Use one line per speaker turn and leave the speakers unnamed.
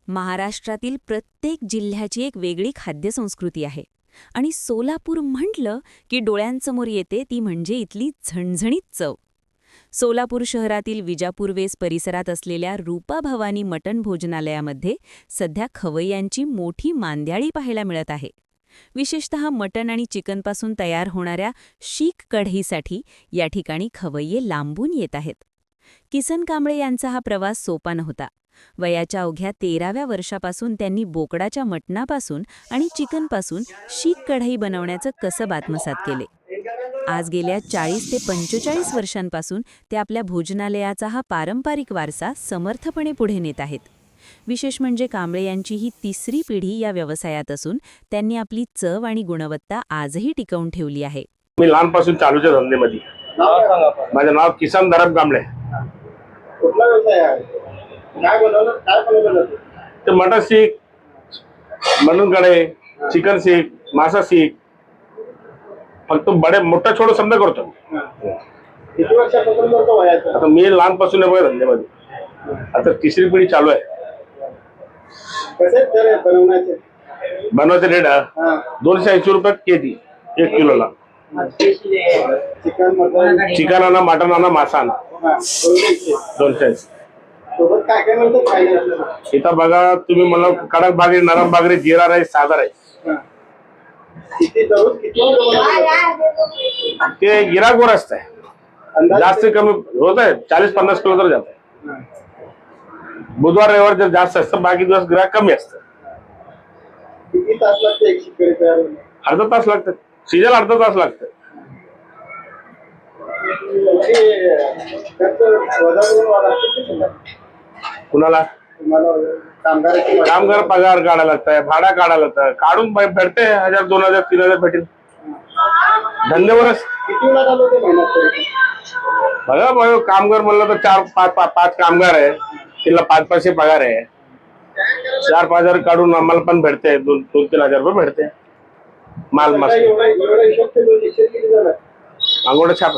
महाराष्ट्रातील प्रत्येक जिल्ह्याची एक वेगळी खाद्यसंस्कृती आहे आणि सोलापूर म्हटलं की डोळ्यांसमोर येते ती म्हणजे इथली झणझणीत चव. सोलापूर शहरातील विजापूर वेस परिसरात असलेल्या रूपा भवानी मटण भोजनालयामध्ये सध्या खवय्यांची मोठी मांद्याळी पाहायला मिळत आहे. विशेषतः मटण आणि चिकनपासून तयार होणाऱ्या शीख कढईसाठी या ठिकाणी खवय्ये लांबून येत आहेत. किसन कांबळे यांचा हा प्रवास सोपा नव्हता. वयाच्या अवघ्या 13व्या वर्षापासून त्यांनी बोकडाच्या मटणापासून आणि चिकनपासून शीख कढई बनवण्याचं कसब आत्मसात केले. आज गेल्या 40 ते 45 वर्षांपासून ते आपल्या भोजनालयाचा हा पारंपरिक वारसा समर्थपणे पुढे नेत आहेत. विशेष म्हणजे कांबळे यांची ही तिसरी पिढी या व्यवसायात असून त्यांनी आपली चव आणि गुणवत्ता आजही टिकवून ठेवली आहे.
मी लहानपासून चालूच्या धंद्यामध्ये. माझं नाव किसन धरम कांबळे.
कुठला व्यवसाय आहे? काय बनवलं
ते मटन सीख, मटन कढई, चिकन सीख, मासा सीख, फक्त बडे मोठा छोटा समजा करतो.
किती वर्षापासून करतो वयाचं?
आता मी लहानपासून आहे बघा धंद्यामध्ये. आता तिसरी पिढी चालू आहे.
कसे तर बनवण्याचे?
बनवायचे रेट 280 रुपये केजी 1 किलोला.
चिकन मटन
चिकन आणा, मटन आणा, मासा आणा. 280.
सोबत काय काय मिळतं पाहिजे आपल्याला?
इथं बघा तुम्ही मला कडक भाकरी, नरम भाकरी, जिरा राईस, साधा राईस.
किती दररोज किती
ते गिराकवर असतंय.
अंदाज
जास्त कमी होत आहे 40-50 किलो तर जात आहे. बुधवार रविवार जर जास्त असतं, बाकी दिवस गिराक कमी असतं.
किती तास लागते एक शिकारी तयार होण्यास?
अर्धा तास लागतं. शिजायला अर्धा तास लागतं. कुणाला
तुम्हाला कामगाराची
कामगार पगार काढायला लागतंय, भाडा काढायला लागतं. काढून भेटते 1000, 2000, 3000 भेटेल. धंद्यावरच
किती वेळा चालू होते महिन्यात?
बघा कामगार म्हणलं तर 4-5 कामगार आहे, तिला 500 पगार आहे. 4-5 हजार काढून आम्हाला पण भेटते, 2-3 हजार रुपये भेटते. माल मस्त
एवढा हिशोब केलो, निश्चित किती झाला?
अंगोडा छाप.